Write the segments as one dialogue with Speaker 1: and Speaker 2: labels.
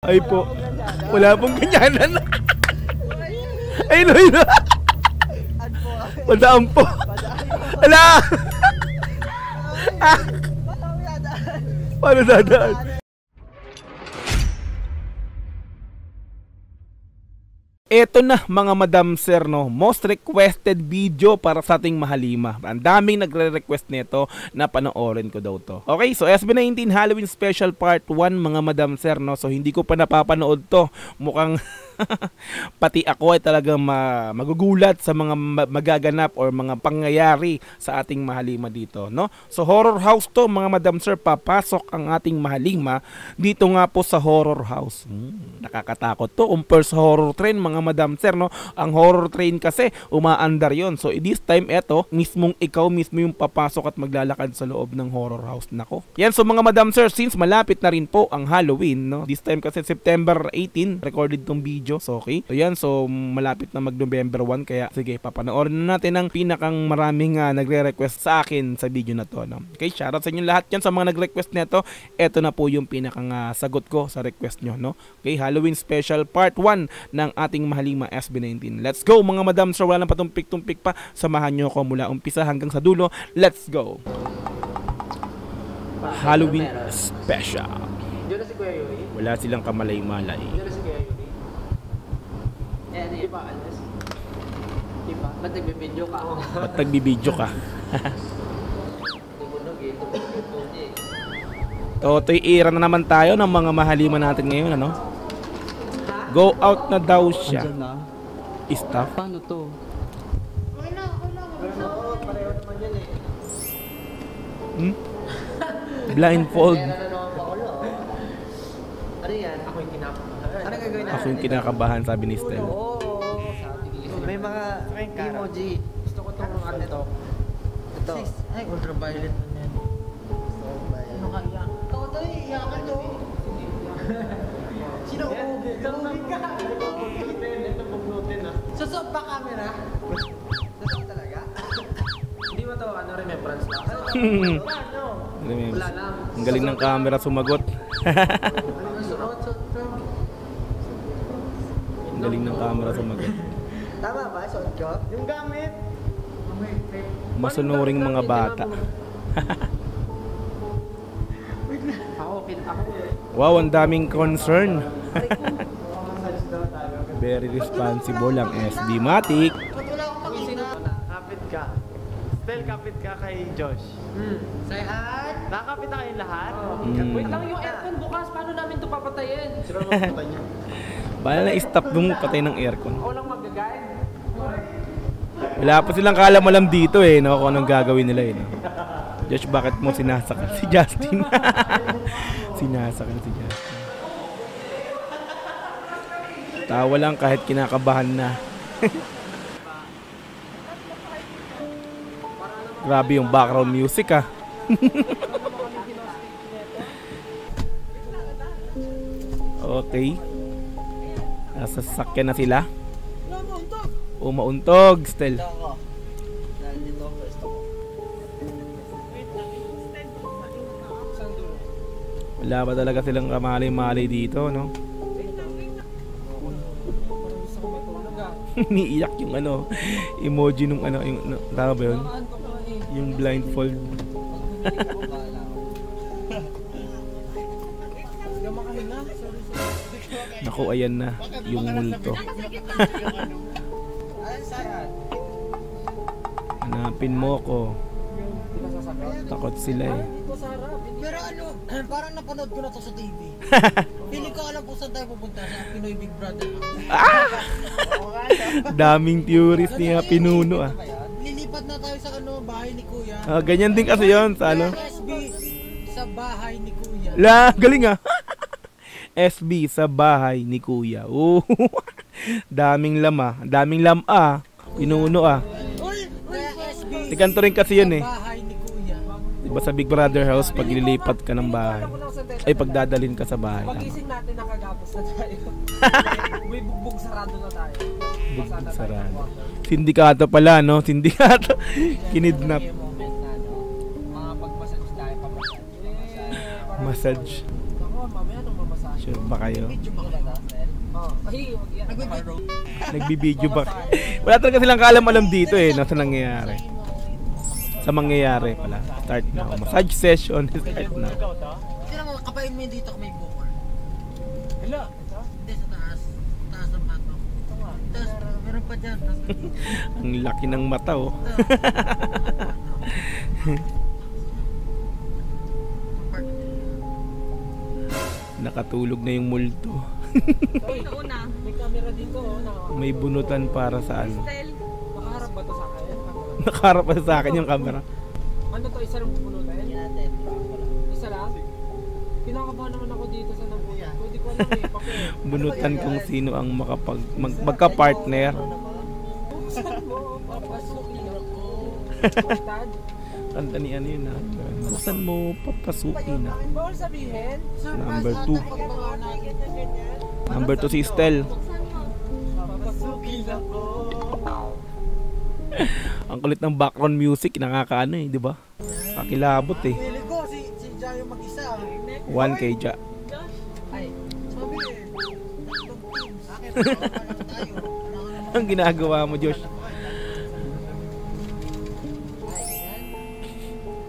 Speaker 1: Ay po. Wala pong ganyanan. Ay no. Padaan po. Ala. Paano dadaan? Eto na mga madam sir, no, most requested video para sa ating mahalima. Ang daming nagre-request nito na panoorin ko daw to. Okay, so SB19 Halloween Special Part 1 mga madam sir, no. So hindi ko pa napapanood to. Mukhang pati ako ay talagang magugulat sa mga magaganap or mga pangyayari sa ating mahalima dito, no. So horror house to mga madam sir, papasok ang ating mahalima dito nga po sa horror house. Nakakatakot to, first horror train mga madam sir, no. Ang horror train kasi umaandar yon. So this time eto, mismong ikaw mismo yung papasok at maglalakad sa loob ng horror house. Nako. Yan, so mga madam sir, since malapit na rin po ang Halloween, no. This time kasi September 18 recorded tong video. So okay. So yan, so malapit na mag-November 1 kaya sige, papanoorin na natin ang pinakang maraming nagre-request sa akin sa video na to, no. Okay, shoutout sa inyo lahat yan sa mga nag-request nito. Ito na po yung pinakang sagot ko sa request nyo, no. Okay, Halloween Special Part 1 ng ating mahalima SB19. Let's go mga madam sir, wala nang patumpik-tumpik pa. Samahan nyo ako mula umpisa hanggang sa dulo. Let's go. Halloween Special.
Speaker 2: Diyan na si Kuya Yuri.
Speaker 1: Wala silang kamalay-malay.
Speaker 2: Diyan na si Kuya Yuri. Di ba, Alas? Di ba? Ba't nagbibideo ka?
Speaker 1: Ba't nagbibideo ka? Totoy era na naman tayo ng mga mahalima natin ngayon, ano? Go out na daw siya. Staff?
Speaker 2: Paano to? Pareho naman yan eh.
Speaker 1: Blindfold.
Speaker 2: Ano yan? Ako yung kinakabahan. Ano gagawin natin?
Speaker 1: Ako yung kinakabahan, sabi ni Stella.
Speaker 2: Oo. May mga emoji. Gusto ko itong ano ito. Ito. Ay, ultraviolet man yan. Ano ka iyak? Toto, iyakan to. Sino umubig? Umubig ka! Ito paglutin ah. Susok pa camera? Susok talaga? Hindi mo to remembrance lang? Wala lang.
Speaker 1: Ang galing ng camera sumagot. Ang galing ng camera sumagot.
Speaker 2: Tama ba? Suot ko? Yung gamit.
Speaker 1: Masunuring mga bata. Wow, ang daming concern. Very responsible ang SB-matic.
Speaker 3: Kapit ka. Stel, kapit ka kay Josh.
Speaker 2: Say hi!
Speaker 3: Nakakapit na kayong lahat?
Speaker 2: Wait lang, yung aircon bukas. Paano namin ito papatayin? Sino naman papatay niya?
Speaker 1: Bala na stop nung patay ng aircon.
Speaker 2: Ako lang mag-guide.
Speaker 1: Wala pa silang kalam-alam dito eh, no? Kung anong gagawin nila eh, no? Josh, bakit mo sinasakal si Justin? Sinasakal si Justin. Tawa lang kahit kinakabahan na. Grabe yung background music ah. Okay. Nasa sasakyan na sila. Umauntog, Stel. Wala ba talaga silang kamali-mali dito, no? Niiyak yung ano, emoji nung ano, yung tama ba yun? Yung blindfold. Naku, ayan na yung multo. Hanapin mo ko. Takot sila eh.
Speaker 4: Pero ano, parang napanood ko na to sa TV. Hindi ko alam kung saan tayo pupunta sa Pinoy Big Brother.
Speaker 1: Daming theories niya pinuno ah.
Speaker 4: Lilipat na tayo sa ano, bahay ni Kuya.
Speaker 1: Ganyan din kasi yon sa ano.
Speaker 4: SB sa bahay ni Kuya.
Speaker 1: La, galing ah. SB sa bahay ni Kuya. Oh. Daming lama, daming lama. Pinuno ah.
Speaker 4: Kaya SB
Speaker 1: Tiganto rin kasi yun eh.
Speaker 4: bahay ni Kuya.
Speaker 1: Diba sa Big Brother house pag ililipat ka ng bahay. Ay pagdadalhin ka sa bahay.
Speaker 2: Pagising natin nakagapos na tayo. May bugbog sarado na tayo.
Speaker 1: Bugbog sarado. Sindikato pala, no? Sindikato. Kinidnap.
Speaker 2: Mga pag-massage tayo,
Speaker 1: Massage.
Speaker 2: Ako, mamaya nung mamassage.
Speaker 1: Sure ba kayo?
Speaker 4: Video ba talaga, Sel?
Speaker 1: Nagbibideo ba? Wala talaga silang kaalam-alam dito eh, no, sa nangyayari. Sa mangyayari pala. Start now. Massage session, start now.
Speaker 4: Hindi naman, kapain mo yung dito kung may bukol.
Speaker 3: Hala.
Speaker 4: Hindi, sa taas. Taas ng pato. Taas, meron pa dyan.
Speaker 1: Ang laki ng mata oh. Nakatulog na yung multo.
Speaker 5: Una.
Speaker 3: May camera dito, oh.
Speaker 1: May bunutan para sa ano.
Speaker 5: Style.
Speaker 3: Nakaharap ba to sa akin?
Speaker 1: Nakaharap pa sa akin yung camera.
Speaker 3: Ano to, isa lang pupunutan?
Speaker 4: natin.
Speaker 3: Isa lang? Kinakabahan naman ako dito sa nabuyan. Hindi ko alam eh, papel.
Speaker 1: Bunutan kung sino ang magka-partner.
Speaker 3: Buksan mo, papasukin ako. Buksan?
Speaker 1: Kanta ni ano yun ha. Buksan mo, papasukin na.
Speaker 3: Bawal sabihin?
Speaker 1: Number 2. Number 2 si Estel.
Speaker 3: Papasukin ako.
Speaker 1: Ang kulit ng background music, nakakaano eh, di ba? Kakilabot eh.
Speaker 4: Pili ko, si Jayo mag-isa.
Speaker 1: 1K ja.
Speaker 4: Ay, sabi eh. Akin, tayo.
Speaker 1: Ang ginagawa mo, Josh?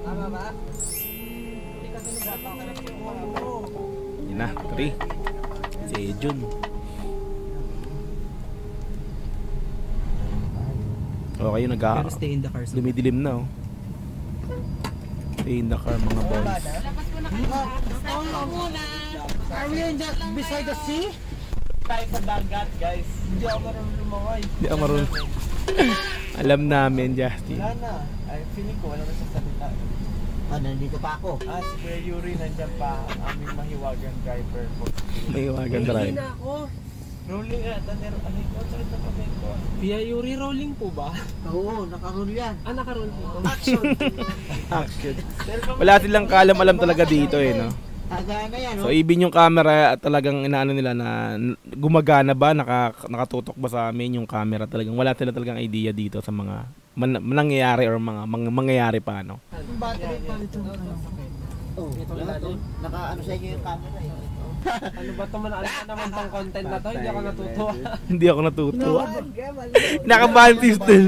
Speaker 3: Tama ba? Hindi kasi nabata ko lang yung mga mo.
Speaker 1: Yun na, 3. Si Jun. Okay,
Speaker 2: Pero stay in the car.
Speaker 1: dumidilim na oh. Stay in the car mga boys.
Speaker 5: Labas ko na kayo. Start ko muna.
Speaker 4: Are we in just beside the sea?
Speaker 3: Tayo sa dagat, guys. Hindi ako marunong lumangoy.
Speaker 1: Hindi ako marunong. Alam namin, Justin.
Speaker 3: Wala na. Ay, feeling ko wala na sa salita.
Speaker 4: Ah, nandito pa ako.
Speaker 3: Ah, si Kuya Yuri nandyan pa. Ang aming mahiwagang driver po.
Speaker 1: May wagan drive.
Speaker 3: na ako. Rolling at ano ito? Sakit na pamit ko. Kuya Yuri, rolling po ba?
Speaker 4: Oo, nakaroon yan.
Speaker 3: Ah, nakaroll po.
Speaker 4: Action!
Speaker 1: Action. Wala silang kaalam-alam talaga dito eh, no?
Speaker 4: Agana yan,
Speaker 1: So even yung camera at talagang inaano nila na gumagana ba, nakatutok ba sa amin yung camera, talagang wala sila talagang idea dito sa mga nangyayari or mga mangyayari pa, no?
Speaker 4: Yung battery pa ito. Oh, naka-ano sa inyo yung camera eh.
Speaker 3: Ano ba ito man? Alam ka naman tong content na to? Hindi ako natutuwa.
Speaker 1: Hindi ako natutuwa. Nakabahan si Estel.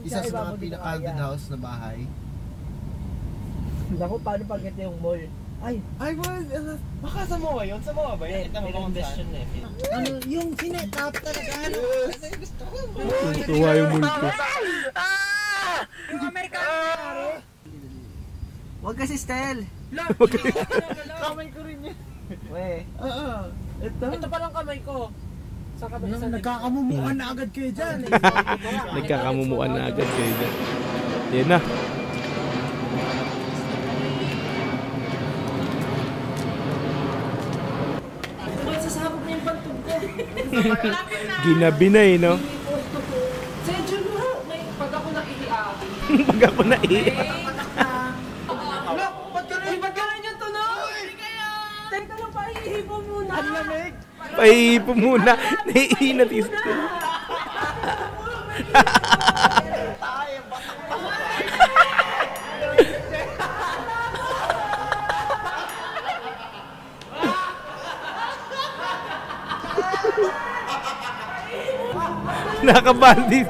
Speaker 6: Isa sa mga pinaka-good house na bahay.
Speaker 2: Naku, paano pag ito yung mall? Ay,
Speaker 3: Baka sa MOA yun? Sa MOA ba yun? Ito mo kung saan.
Speaker 4: Ano, yung sinetap talaga, ano? Gusto ko.
Speaker 1: Tuwa yung multo.
Speaker 4: Yung Amerikano nangyari.
Speaker 2: wag kasi Stel.
Speaker 3: Kamay ko rin yun.
Speaker 2: Weh.
Speaker 3: Ito palang kamay ko. Sa kabila sa
Speaker 4: Nagkakamumuan na agad kayo dyan.
Speaker 1: Nagkakamumuan na agad kayo dyan. Yan na.
Speaker 3: Sasabog na yung bantog ko.
Speaker 1: Ginabi na eh, no?
Speaker 3: Sedyo mo. Pag ako naiiyak.
Speaker 1: Pag ako naiiyak.
Speaker 3: Ba't ganyan to na? Teka lang, paihipo muna. Ang lamig.
Speaker 1: Paihipo muna. Naiinat si Estel. Nakabandit.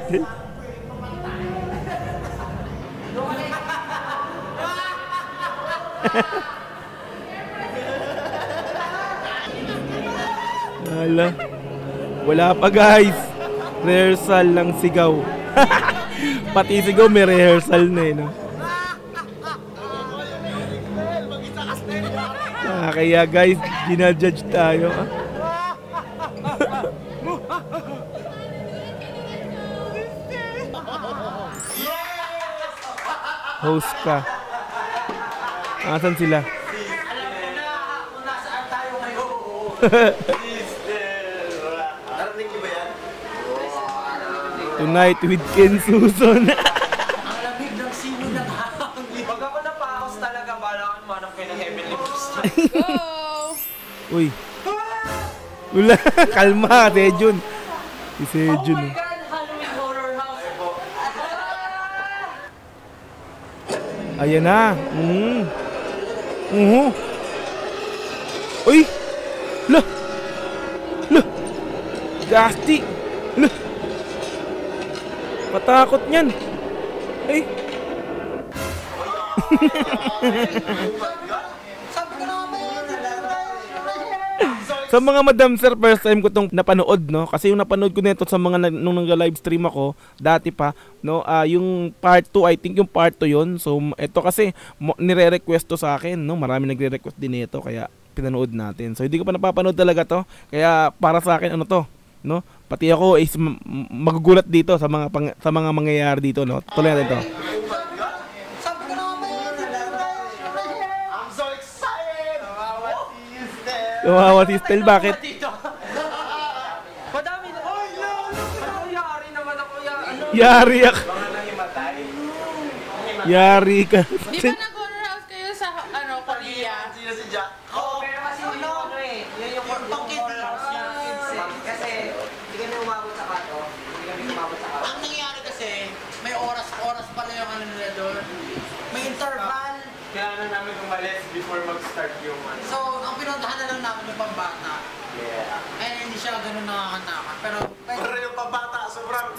Speaker 1: Wala. Wala pa guys. Rehearsal lang sigaw. Pati sigaw may rehearsal na eh, no? Kaya guys, ginajudge tayo. Ah. Host ka. Asan sila? Tonight with Ken Susan.
Speaker 3: Ang lamig ng sino ng hangin. Pag ako napaos talaga, bala ko manang kayo ng heavenly boost.
Speaker 1: Uy. Wala. Kalma, Sejun. Si Sejun.
Speaker 3: Oh my God, Halloween Horror House po.
Speaker 1: Ayan na. Uy. Justy! Ano? Patakot niyan. Ay. Sa mga madam sir, first time ko tong napanood, no? Kasi yung napanood ko nito sa mga nung nag-live stream ako dati pa, no? Yung part 2, I think yung part 2 yun. So ito kasi nire-request to sa akin, no? Marami nagre-request din nito kaya pinanood natin. So hindi ko pa napapanood talaga to. Kaya para sa akin ano to, no? Pati ako is magugulat dito sa mga mangyayari dito, no? Tuloy natin to. Kawawa si Estel, bakit?
Speaker 3: Madami na. Ano, yari naman ako.
Speaker 1: Yari ako. Yari ka.
Speaker 5: Di ba nag-horror house kayo sa Korea?
Speaker 3: Sino si Jack? Oo, pero kasi ano eh. Yun yung horror house niya. Kasi, hindi kami umabot sa kato.
Speaker 4: Ang nangyari kasi, may oras pala yung ano nila doon. May interval.
Speaker 3: Kaya na namin umalis before mag-start yung ano.
Speaker 4: So, ang pinuntahan na lang namin yung pambata.
Speaker 3: Yeah.
Speaker 4: Eh, hindi siya ganun nakakantakan. Pero,
Speaker 3: Pero yung pabata, sobrang...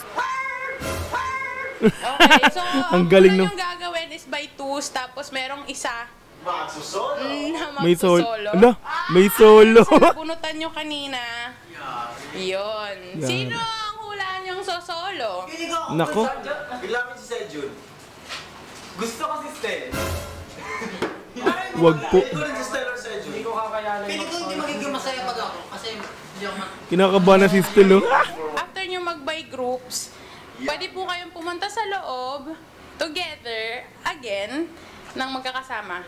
Speaker 5: Okay, so
Speaker 1: Ang galing
Speaker 5: una
Speaker 1: no.
Speaker 5: yung gagawin is by twos, tapos merong isa
Speaker 3: Magsusolo.
Speaker 5: na
Speaker 1: May solo.
Speaker 5: magsusolo.
Speaker 1: Ano? May solo.
Speaker 5: Sa nabunutan nyo kanina. Yun.
Speaker 1: Yan.
Speaker 5: Sino ang hulaan yung sosolo?
Speaker 1: Nako.
Speaker 3: Bilamin si Sejun. Gusto ko si Stel.
Speaker 1: Wag po.
Speaker 3: Ikaw rin si Stel or Sejun? Hindi ko kakayanin.
Speaker 4: Pili ko hindi magiging masaya pag ako. Kasi, hindi ako
Speaker 1: Kinakabahan na si Estel, oh.
Speaker 5: After nyo mag-by groups, pwede po kayong pumunta sa loob, together, again, ng magkakasama.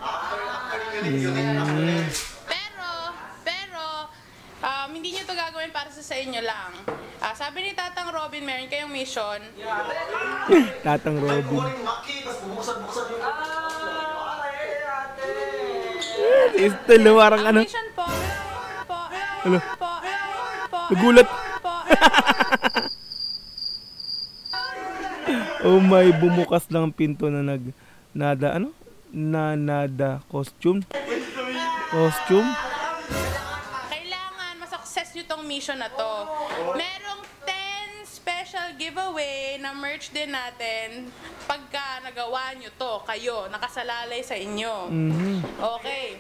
Speaker 5: Pero, hindi nyo to gagawin para sa inyo lang. Sabi ni Tatang Robin, meron kayong mission.
Speaker 1: Tatang Robin.
Speaker 3: Kuling maki, tapos bubuksan-buksan yung...
Speaker 1: Si Estel, oh, parang
Speaker 5: Ang
Speaker 1: ano.
Speaker 5: mission po,
Speaker 1: Ano? Nagulat. Oh my, bumukas lang ang pinto na nada costume.
Speaker 5: Kailangan ma-success nyo tong mission na to. Merong 10 special giveaway na merch din natin pagka nagawa nyo to, kayo, nakasalalay sa inyo. Okay.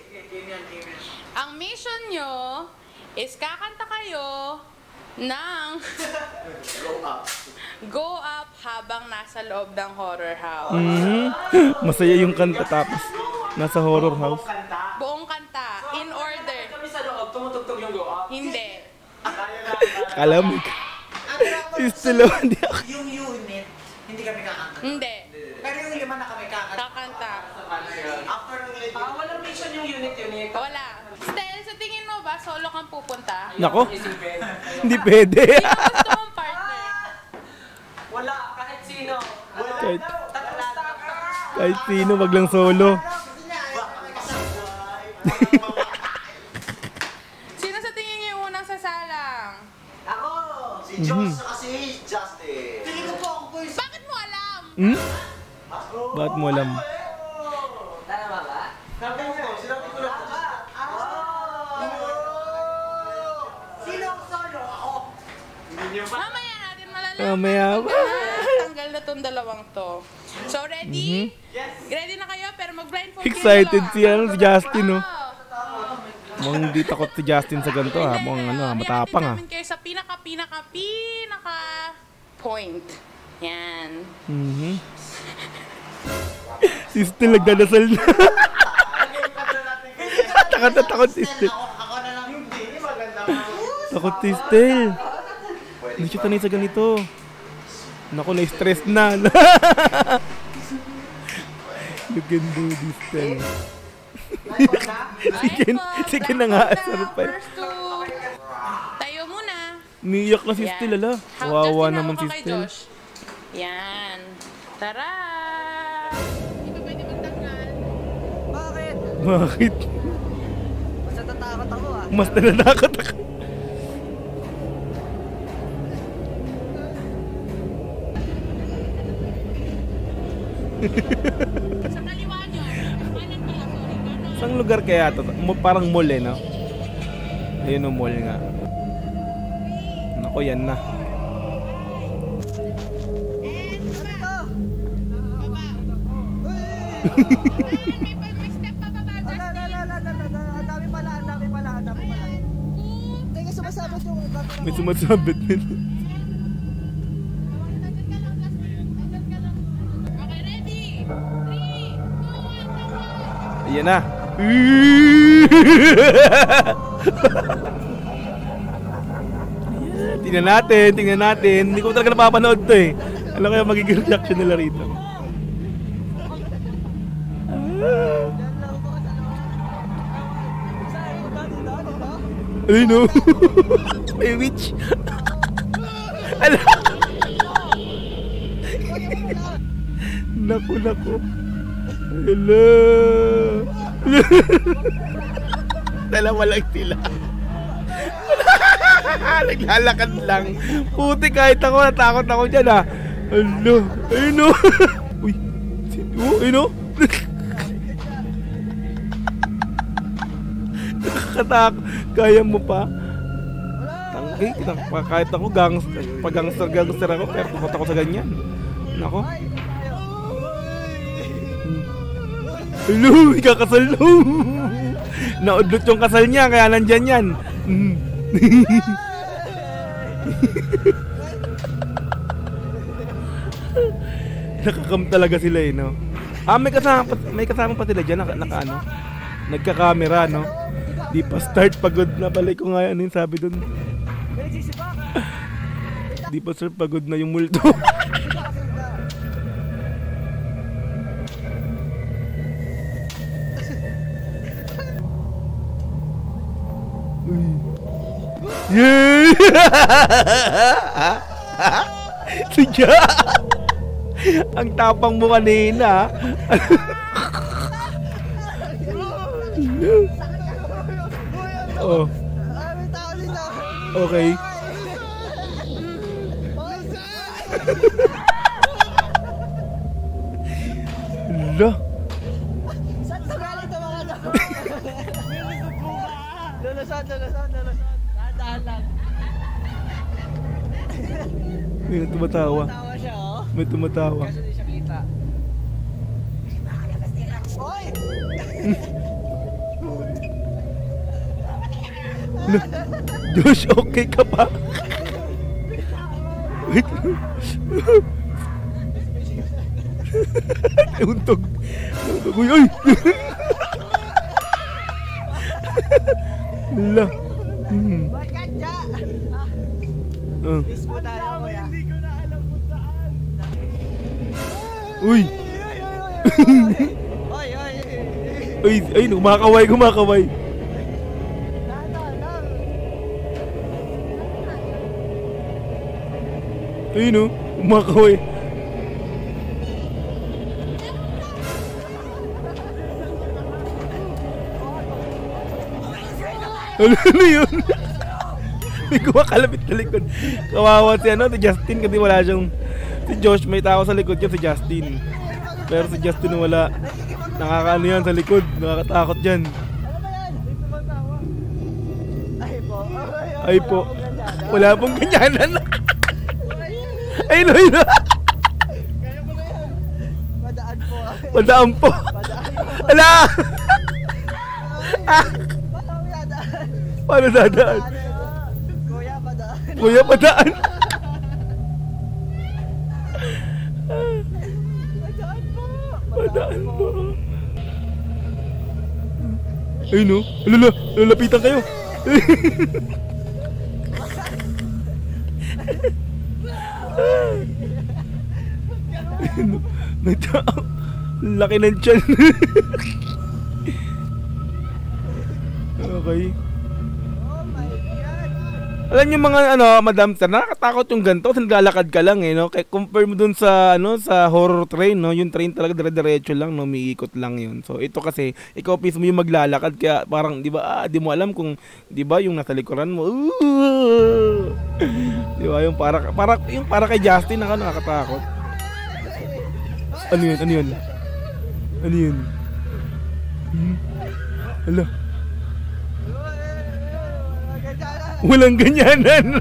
Speaker 5: Ang mission nyo is kakanta kayo ng Go Up habang nasa loob ng horror house.
Speaker 1: Masaya yung kanta tapos nasa horror house.
Speaker 5: Buong kanta, in order.
Speaker 3: Kami sa loob, tumutugtog yung go up.
Speaker 5: Hindi.
Speaker 1: Kalamig. Si Estel, oh, hindi ako.
Speaker 4: Yung unit, hindi kami kakanta.
Speaker 5: Hindi.
Speaker 4: Pero yung lima na kami kakanta.
Speaker 5: Kakanta.
Speaker 4: After ng unit,
Speaker 3: Walang mission yung unit yun eh.
Speaker 5: Wala. Stel, sa tingin mo ba, solo kang pupunta?
Speaker 1: Nako. Hindi pwede.
Speaker 5: Sino gusto mong partner?
Speaker 3: Wala, kahit sino. Wala.
Speaker 1: Kahit,
Speaker 3: Tatasta ka.
Speaker 1: kahit sino, wag lang solo.
Speaker 5: Sino sa tingin niyo yung unang sasalang?
Speaker 3: Ako! Si Josh saka si Justin.
Speaker 4: pili ko po ako po yung
Speaker 5: Bakit mo alam?
Speaker 1: Bakit mo alam?
Speaker 3: Tama ba? Sabi mo, sinabi ko lang.
Speaker 4: Sino ang solo? Ako.
Speaker 5: Mamaya natin malalaman.
Speaker 1: Mamaya.
Speaker 5: Tanggal na tong dalawang to. So, ready? Ready na kayo? Pero mag-blindfold kayo
Speaker 1: Excited
Speaker 5: dalawa.
Speaker 1: si Justin, oh.
Speaker 5: Oo.
Speaker 1: Mukhang di takot si Justin sa ganito, ha. Mukhang matapang, ha.
Speaker 5: Ihatid namin kayo sa pinaka point. Yan.
Speaker 1: Si Estel nagdadasal na. Takot si Estel.
Speaker 4: Ako na lang yung
Speaker 1: Takot si Estel. Hindi siya tanay sa ganito. Naku, na-stress na. You can do this, Estel. Sige na nga, sarapay.
Speaker 5: First two. Tayo muna.
Speaker 1: Umiiyak na si Estel, ala. Kawawa naman si Estel.
Speaker 5: Yan. Tara! Hindi ba pwede magtanggal?
Speaker 4: Bakit?
Speaker 1: Bakit?
Speaker 4: Mas natatakot ako ah.
Speaker 1: Mas nanatakot ako.
Speaker 5: Sa kaliwa nyo. Kanan pala, sorry. Kanan.
Speaker 1: Saan lugar kaya ito? Parang mall, eh, no? Ayun, no, mall nga. Ako, yan na.
Speaker 5: May step pa ba,
Speaker 3: Ang dami pala. Teka, sumasabot yung...
Speaker 1: May sumasabit din.
Speaker 5: Okay, ready? 3, 2, 1,
Speaker 1: Ayan na. Tingnan natin. Hindi ko talaga napapanood to eh. Ano kaya magiging reaction nila rito? Ay no. May witch. Ala. Naku. Hello. Dalawa lang sila. Naglalakad lang. Puti, kahit ako natakot ako dyan ah. Hello. Ayun no. Uy. Ayun no. Nakakatakot. Kaya mo pa? Kahit ako gangster ako, pero takot ako sa ganyan. Nako. Hello, ikakasal no. Naudlot yung kasal niya, kaya nandyan yan. Nakakam talaga sila eh, no? May kasama pa sila dyan, nagka-camera, no? Di pa start, pagod na. Balik ko nga ano yung sabi dun. Di pa start, pagod na yung multo. Yay! Sige! Ang tapang mo kanina. Oh. Okay. Hala.
Speaker 3: Saan ito galing ito mga ito? Lulusot. Dahan lang.
Speaker 1: May tumatawa.
Speaker 3: Tawa siya, oh.
Speaker 1: May tumatawa.
Speaker 3: Kaso di siya kita. Hoy!
Speaker 1: Josh, okay ka pa? Wait. Untog. Uy, ay! Hala.
Speaker 3: Magkadya! Miss mo tayo, kuya. Hindi ko na alam kung saan.
Speaker 1: Uy!
Speaker 3: Oy!
Speaker 1: Ay, kumakaway. Ayun no, kumakaway. Ano yun? May kumakalapit sa likod. Kawawa si Justin kasi wala siyang... Si Josh, may tao sa likod niya, si Justin. Pero si Justin wala. Nakakaano yan sa likod, nakakatakot dyan. Ay po. Wala pong ganyanan. Ayun no. Padaan po. Ala! Paano dadaan? Kuya, padaan. Padaan po. Ayun no. Lalapitan kayo. May tao. Laki ng tiyan. Okay. Alam niyo mga Madam Sir, nakakatakot yung ganito, naglalakad ka lang eh, no? Kaya compare mo dun sa sa horror train, no? Yung train talaga dire-diretso lang, no? Umiikot lang yun. So ito kasi ikaw mismo yung maglalakad, kaya parang 'di ba, di mo alam kung 'di ba yung nasa likuran mo. 'Di ba yung para kay Justin nakakatakot. Ano yun? Hala. Walang ganyanan.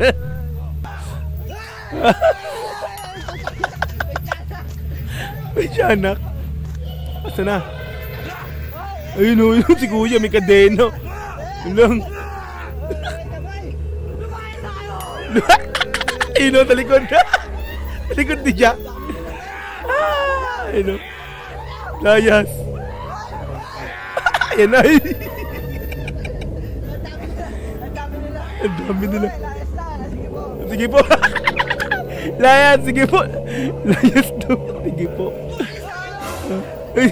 Speaker 1: May tiyanak. Asa na? Ayun o, yun si kuya, may kadeno. Yun lang. Ayun o, talikod. Talikod ni Jack. Ayun o. Layas. Ayan na. Ang dami nila. Sige po. Layas, sige po. Layas daw. Sige po. Ay.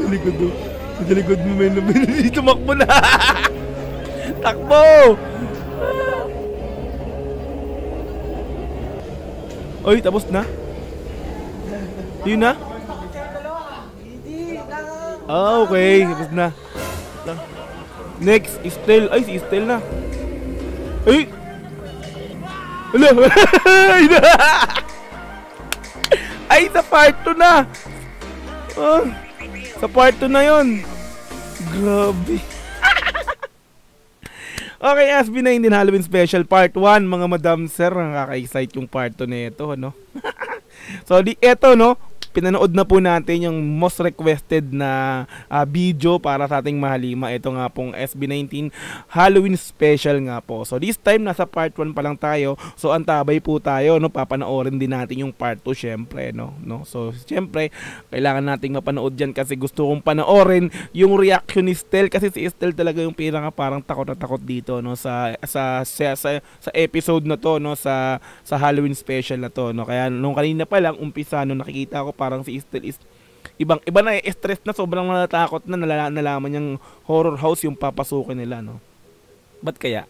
Speaker 1: Dalikod mo. Dalikod mo, men. Tumakbo na. Takbo. Oy, tapos na. Yun na? Ah, okay. Tapos na. Next, Estel. Ay, si Estel na. Ay! Ala! Ay, na! Ay, sa part 2 na! Ah, sa part 2 na yun. Grabe. Okay, SB19 Halloween Special Part 1, mga madam sir. Nakaka-excite yung part 2 na ito, no? So, eto, no? Pinanood na po natin yung most requested na video para sa ating mahalima. Ito nga pong SB19 Halloween Special nga po. So this time nasa part 1 pa lang tayo. So antabay po tayo, no? Papanoorin din natin yung part 2 syempre, no? So syempre kailangan nating mapanood diyan kasi gusto kong panoorin yung reaction ni Estel kasi si Estel talaga yung parang takot na takot dito, no? Sa episode na to, no? Sa Halloween Special na to, no? Kaya nung kanina pa lang umpisa nung nakikita ko parang si Estel is iba na, stress na, sobrang natatakot na, nalaman niyang horror house yung papasukin nila, no. Ba't kaya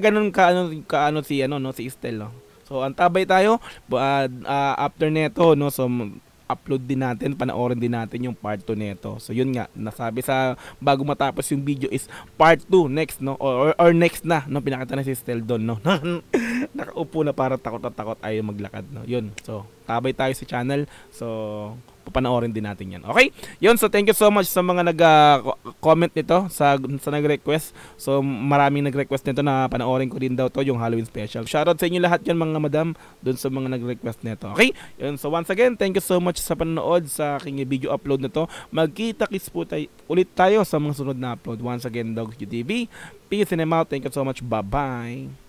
Speaker 1: ganun kaano si si Estel, no. So antabay tayo after neto, no. So upload din natin, panoorin din natin yung part 2 neto. So yun nga, nasabi sa bago matapos yung video is part 2 next, no, or next na, no. Pinakita na si Estel doon, no. Nakaupo na para takot ayaw maglakad, no. Yun, so tabay tayo sa channel. So papanoorin din natin yan. Okay? Yun, so thank you so much sa mga nag-comment nito, sa nag-request. So maraming nag-request nito na panoorin ko din daw to, yung Halloween Special. Shoutout sa inyo lahat yan mga madam, dun sa mga nag-request nito. Okay? Yun, so once again, thank you so much sa panonood sa aking video upload na to. Magkita-kits po ulit tayo sa mga sunod na upload. Once again, Dogs TV. Peace and I'm out. Thank you so much. Bye-bye.